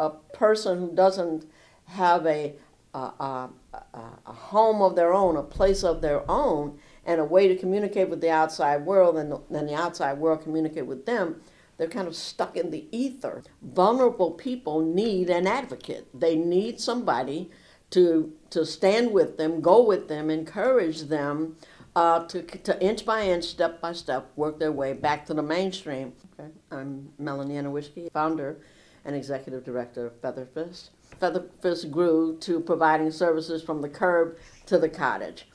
a person who doesn't have a home of their own, a place of their own, and a way to communicate with the outside world, and then the outside world communicate with them, they're kind of stuck in the ether. Vulnerable people need an advocate. They need somebody to stand with them, go with them, encourage them to inch by inch, step by step, work their way back to the mainstream. Okay. I'm Melanie Anawiski, founder and executive director of Featherfist. Featherfist grew to providing services from the curb to the cottage.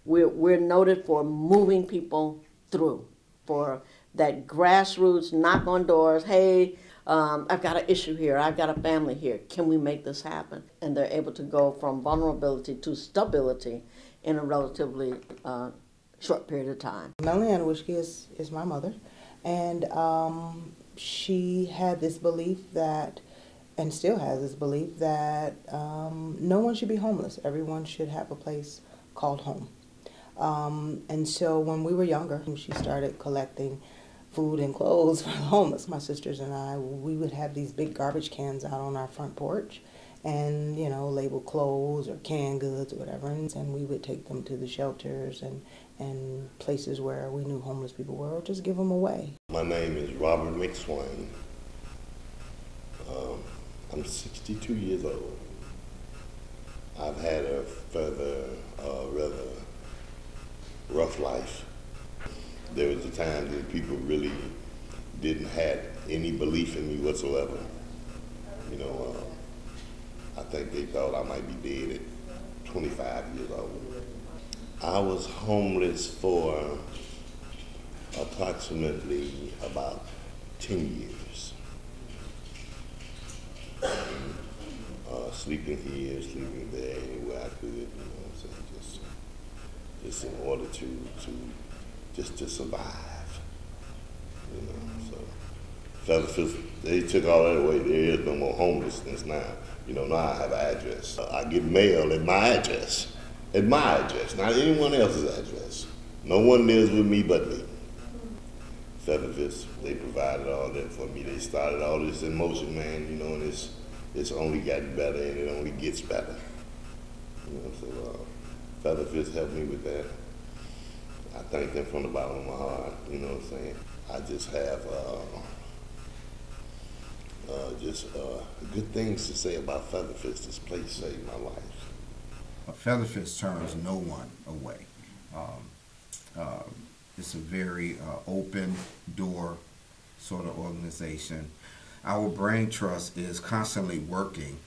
We're noted for moving people through, for that grassroots knock on doors. Hey, I've got an issue here. I've got a family here. Can we make this happen? And they're able to go from vulnerability to stability in a relatively short period of time. Melanie Anawiski is my mother, and she had this belief that, and still has this belief that no one should be homeless. Everyone should have a place called home. And so when we were younger, she started collecting food and clothes for the homeless. My sisters and I, we would have these big garbage cans out on our front porch and, you know, label clothes or canned goods or whatever. And we would take them to the shelters and places where we knew homeless people were, or just give them away. My name is Robert McSwain. I'm 62 years old. I've had a rather rough life. There was a time that people really didn't have any belief in me whatsoever. You know, I think they thought I might be dead at 25 years old. I was homeless for approximately about 10 years. Sleeping here, sleeping there, anywhere I could, you know what I'm saying, just in order to survive, you know. So Featherfist, they took all that away. There is no more homelessness now. You know, now I have an address. I get mail at my address, not anyone else's address. No one lives with me but me. Featherfist, they provided all that for me. They started all this in motion, man, you know, and it's only gotten better and it only gets better. You know, so Featherfist helped me with that. I thank them from the bottom of my heart, you know what I'm saying? I just have good things to say about Featherfist. This place saved my life. Featherfist turns no one away. It's a very open door sort of organization. Our brain trust is constantly working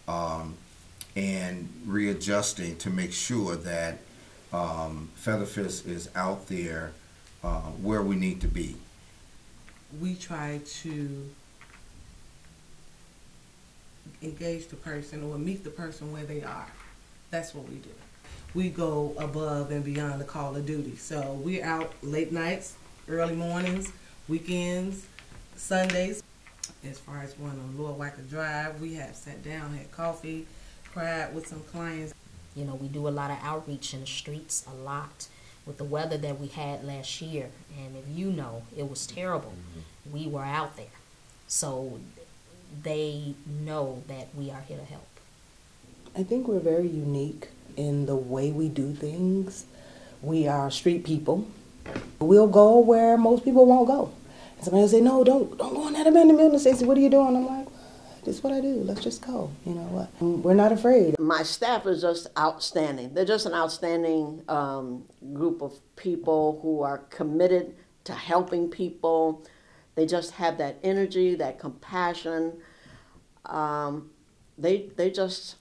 and readjusting to make sure that Featherfist is out there where we need to be. We try to engage the person or meet the person where they are. That's what we do. We go above and beyond the call of duty. So we're out late nights, early mornings, weekends, Sundays. As far as going on Lower Wacker Drive, we have sat down, had coffee, cried with some clients. You know, we do a lot of outreach in the streets, a lot. With the weather that we had last year, and if you know, it was terrible. We were out there. So they know that we are here to help. I think we're very unique in the way we do things. We are street people. We'll go where most people won't go. And somebody will say, no, don't go in that abandoned building. Stacey, what are you doing? I'm like, this is what I do. Let's just go. You know what? We're not afraid. My staff is just outstanding. They're just an outstanding group of people who are committed to helping people. They just have that energy, that compassion. They just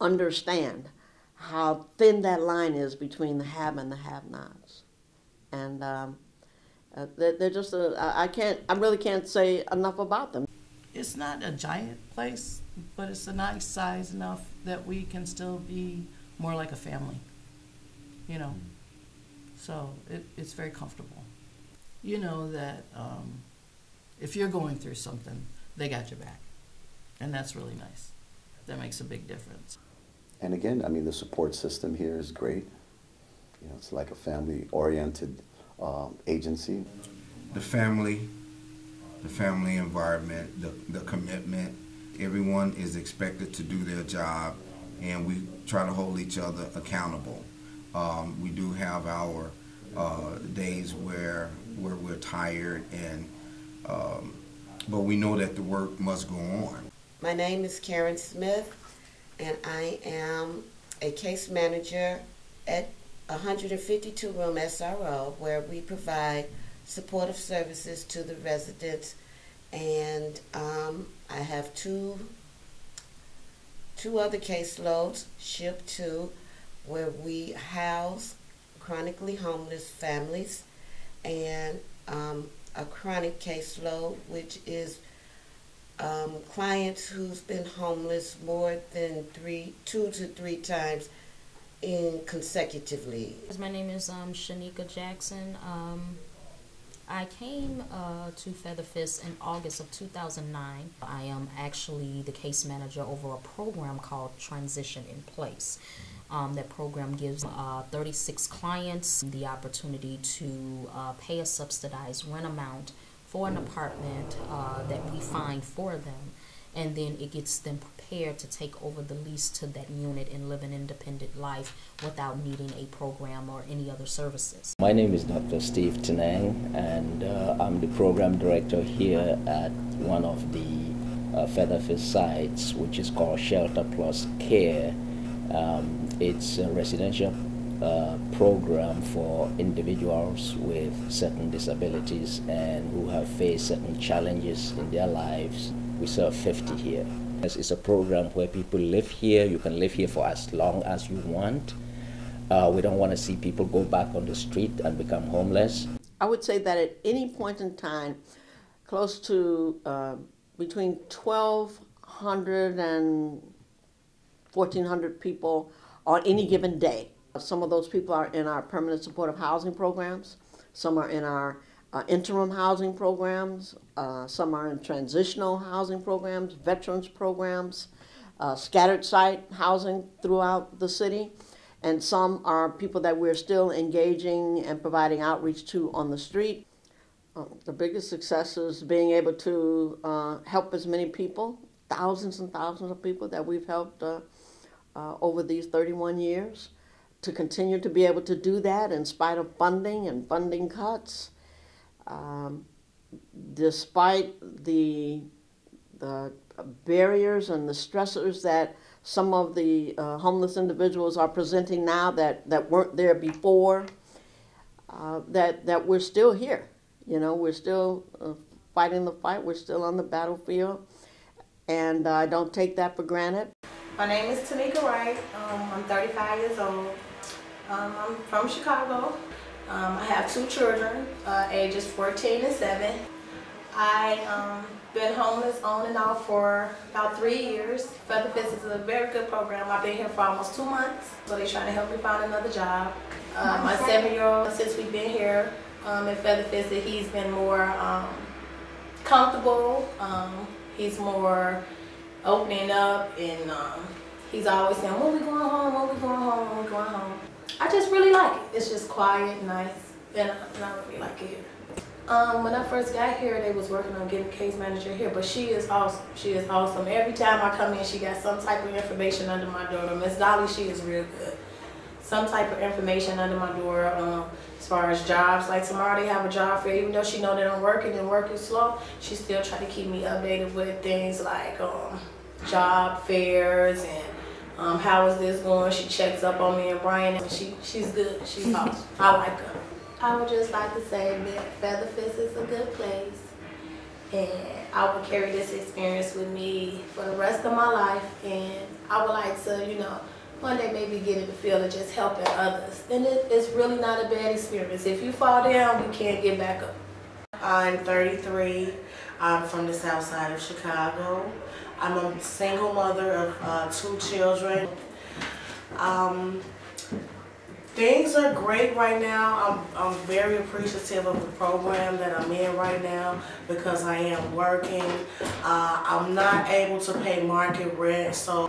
understand how thin that line is between the have and the have-nots. And they're just I really can't say enough about them. It's not a giant place, but it's a nice size enough that we can still be more like a family, you know. So it's very comfortable. You know that if you're going through something, they got your back. And that's really nice. That makes a big difference. And again, I mean, the support system here is great. You know, it's like a family-oriented agency. The family the family environment, the commitment. Everyone is expected to do their job, and we try to hold each other accountable. We do have our days where we're tired, and but we know that the work must go on. My name is Karen Smith, and I am a case manager at 152 room SRO, where we provide supportive services to the residents. And I have two other caseloads, SHIP 2, where we house chronically homeless families, and a chronic caseload, which is clients who's been homeless more than 2 to 3 times consecutively. My name is Shanika Jackson. I came to Featherfist in August of 2009. I am actually the case manager over a program called Transition in Place. That program gives 36 clients the opportunity to pay a subsidized rent amount for an apartment that we find for them, and then it gets them prepared to take over the lease to that unit and live an independent life without needing a program or any other services. My name is Dr. Steve Tenang, and I'm the program director here at one of the Featherfist sites, which is called Shelter Plus Care. It's a residential program for individuals with certain disabilities and who have faced certain challenges in their lives. We serve 50 here. It's a program where people live here. You can live here for as long as you want. We don't want to see people go back on the street and become homeless. I would say that at any point in time, close to between 1,200 and 1,400 people on any given day. Some of those people are in our permanent supportive housing programs. Some are in our interim housing programs. Some are in transitional housing programs, veterans programs, scattered site housing throughout the city. And some are people that we're still engaging and providing outreach to on the street. The biggest success is being able to help as many people, thousands and thousands of people that we've helped over these 31 years, to continue to be able to do that in spite of funding and funding cuts. Despite the barriers and the stressors that some of the homeless individuals are presenting now that weren't there before, that we're still here. You know, we're still fighting the fight. We're still on the battlefield, and I don't take that for granted. My name is Tanika Wright. I'm 35 years old. I'm from Chicago. I have 2 children, ages 14 and 7. I've been homeless on and off for about 3 years. Featherfist is a very good program. I've been here for almost 2 months, so they're trying to help me find another job. My 7-year-old, since we've been here at Featherfist, he's been more comfortable. He's more opening up, and he's always saying, when we going home, when we going home, when we going home. I just really like it. It's just quiet, nice, and I really like it here. When I first got here, they was working on getting a case manager here, but she is awesome. She is awesome. Every time I come in, she got some type of information under my door. Miss Dolly, she is real good. Some type of information under my door as far as jobs. Like tomorrow they have a job fair. Even though she know that I'm working and work is slow, she still try to keep me updated with things like job fairs and how is this going. She checks up on me and Brian, and she's good. She's awesome. I like her. I would just like to say that Featherfist is a good place, and I would carry this experience with me for the rest of my life, and I would like to, you know, one day maybe get in the field of just helping others. And it's really not a bad experience. If you fall down, you can't get back up. I'm 33. I'm from the south side of Chicago. I'm a single mother of 2 children. Things are great right now. I'm very appreciative of the program that I'm in right now because I am working. I'm not able to pay market rent, so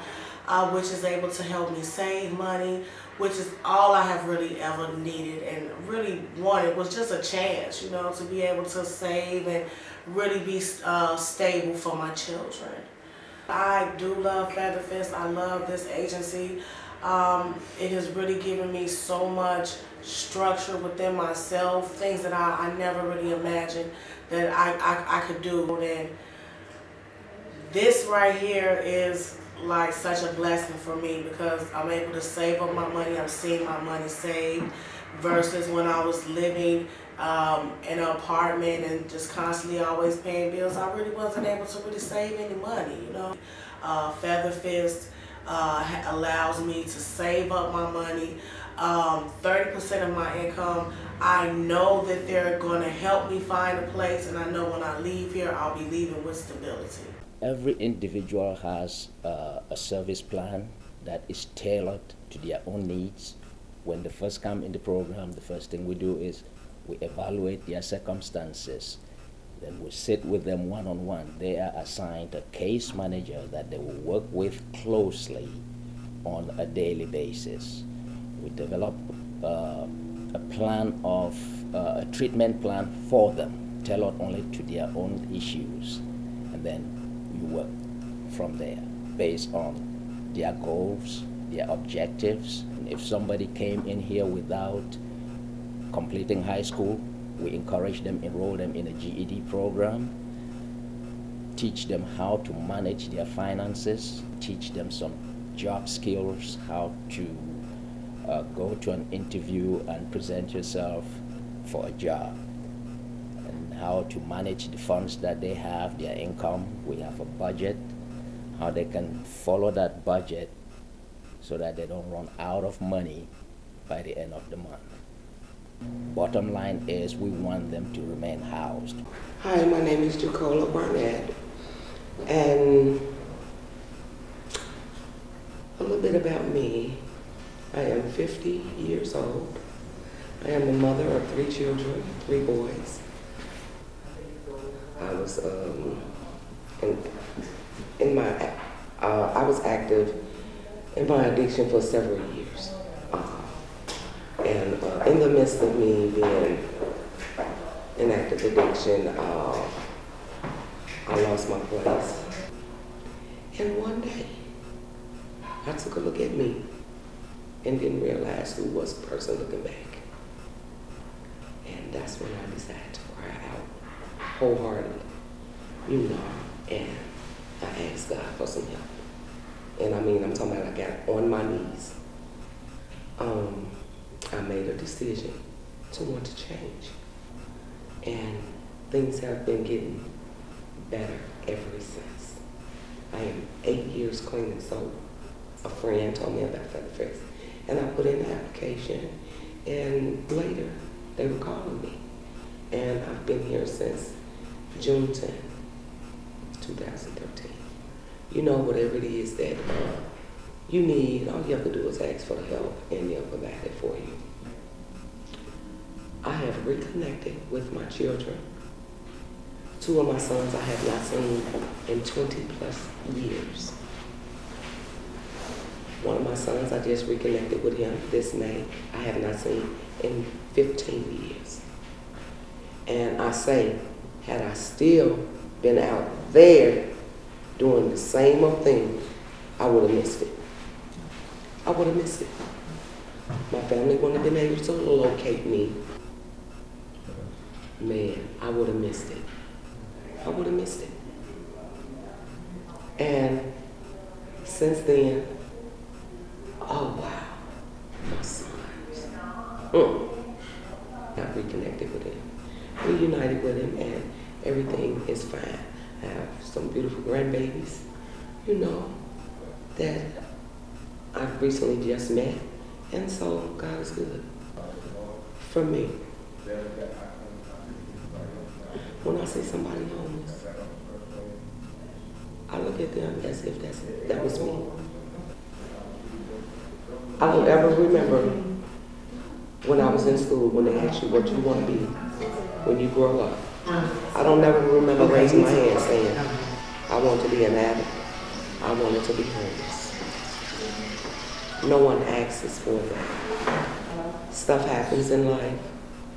which is able to help me save money, which is all I have really ever needed and really wanted, was just a chance, you know, to be able to save and really be stable for my children. I do love Featherfist. I love this agency. It has really given me so much structure within myself, things that I never really imagined that I could do. And this right here is like such a blessing for me because I'm able to save up my money. I'm seeing my money saved versus when I was living in an apartment and just constantly always paying bills. I really wasn't able to really save any money, you know. Featherfist allows me to save up my money. 30% of my income, I know that they're going to help me find a place, and I know when I leave here, I'll be leaving with stability. Every individual has a service plan that is tailored to their own needs. When they first come in the program, the first thing we do is we evaluate their circumstances. Then we sit with them one-on-one. They are assigned a case manager that they will work with closely on a daily basis. We develop a plan of a treatment plan for them, tailored only to their own issues. And then you work from there based on their goals, their objectives. And if somebody came in here without completing high school, we encourage them, enroll them in a GED program, teach them how to manage their finances, teach them some job skills, how to go to an interview and present yourself for a job, and how to manage the funds that they have, their income. We have a budget, how they can follow that budget so that they don't run out of money by the end of the month. Bottom line is we want them to remain housed. Hi, my name is Jacola Barnett, and a little bit about me. I am 50 years old. I am the mother of 3 children, 3 boys. I was I was active in my addiction for several years. And in the midst of me being in active addiction, I lost my place. And one day, I took a look at me and didn't realize who was the person looking back. And that's when I decided to cry out wholeheartedly, you know, and I asked God for some help. And I mean, I'm talking about I got on my knees. I made a decision to want to change. And things have been getting better ever since. I am 8 years clean and sober. A friend told me about Featherfist, and I put in the application, and later they were calling me. And I've been here since June 10, 2013. You know, whatever it is that you need, all you have to do is ask for the help, and they'll provide it for you. I have reconnected with my children. 2 of my sons I have not seen in 20 plus years. One of my sons, I just reconnected with him this May. I have not seen in 15 years. And I say, had I still been out there doing the same old thing, I would have missed it. I would have missed it. My family wouldn't have been able to locate me. Man, I would have missed it. I would have missed it. And since then, oh wow, my sons. Got reconnected with him. Reunited with him, and everything is fine. I have some beautiful grandbabies, you know, that I've recently just met, and so God is good for me. When I see somebody homeless, I look at them as if that was me. I don't ever remember when I was in school when they asked you what you want to be when you grow up. I don't ever remember raising my hand saying, I want to be an addict. I wanted to be homeless. No one asks for that. Stuff happens in life,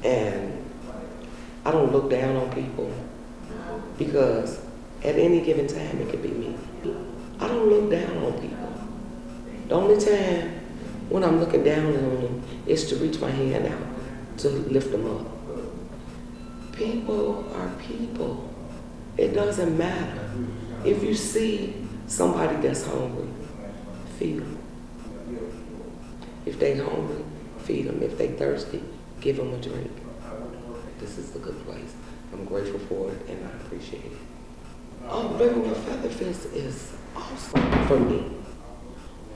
and I don't look down on people because at any given time it could be me. I don't look down on people. The only time when I'm looking down on them is to reach my hand out to lift them up. People are people. It doesn't matter. If you see somebody that's hungry, feed them. If they're hungry, feed them. If they're thirsty, give them a drink. This is a good place. I'm grateful for it and I appreciate it. Oh, living with Featherfist is awesome for me.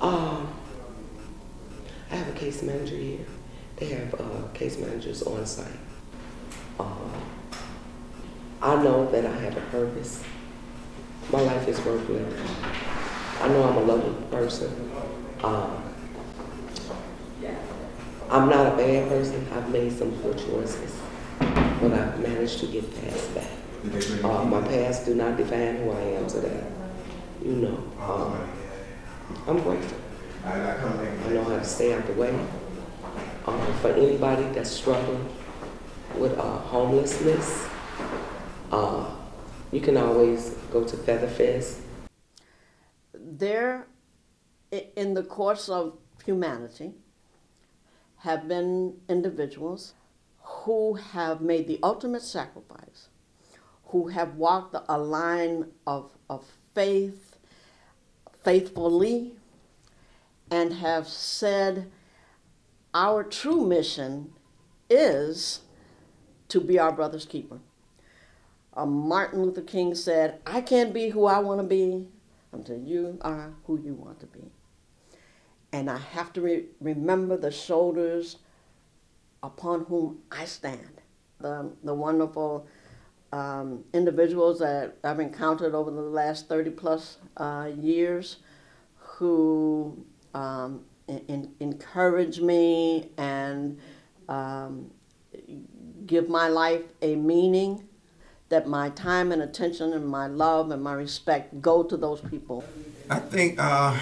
I have a case manager here. They have case managers on site. I know that I have a purpose. My life is worth living. I know I'm a lovely person. I'm not a bad person. I've made some poor choices, but I've managed to get past that. My past do not define who I am today. You know, I'm grateful. I know how to stay out the way. For anybody that's struggling with homelessness, you can always go to Featherfist. There, in the course of humanity, have been individuals who have made the ultimate sacrifice, who have walked a line of faith faithfully, and have said, our true mission is to be our brother's keeper. Martin Luther King said, I can't be who I want to be until you are who you want to be. And I have to remember the shoulders upon whom I stand. The wonderful individuals that I've encountered over the last 30 plus years who encourage me and give my life a meaning, that my time and attention and my love and my respect go to those people. I think I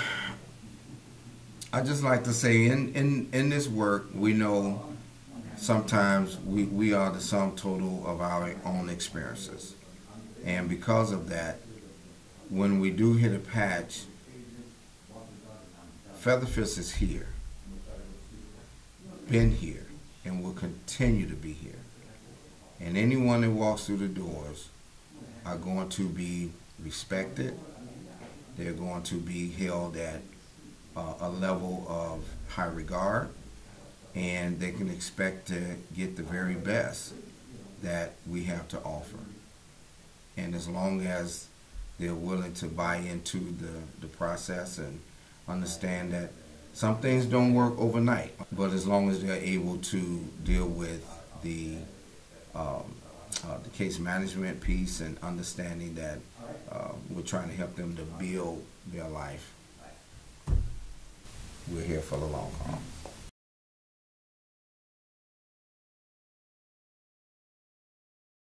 just like to say in this work, we know sometimes we are the sum total of our own experiences. And because of that, when we do hit a patch, Featherfist is here, been here, and will continue to be here. And anyone that walks through the doors are going to be respected. They're going to be held at a level of high regard, and they can expect to get the very best that we have to offer. And as long as they're willing to buy into the process and understand that some things don't work overnight, but as long as they're able to deal with the case management piece and understanding that we're trying to help them to build their life, we're here for the long haul.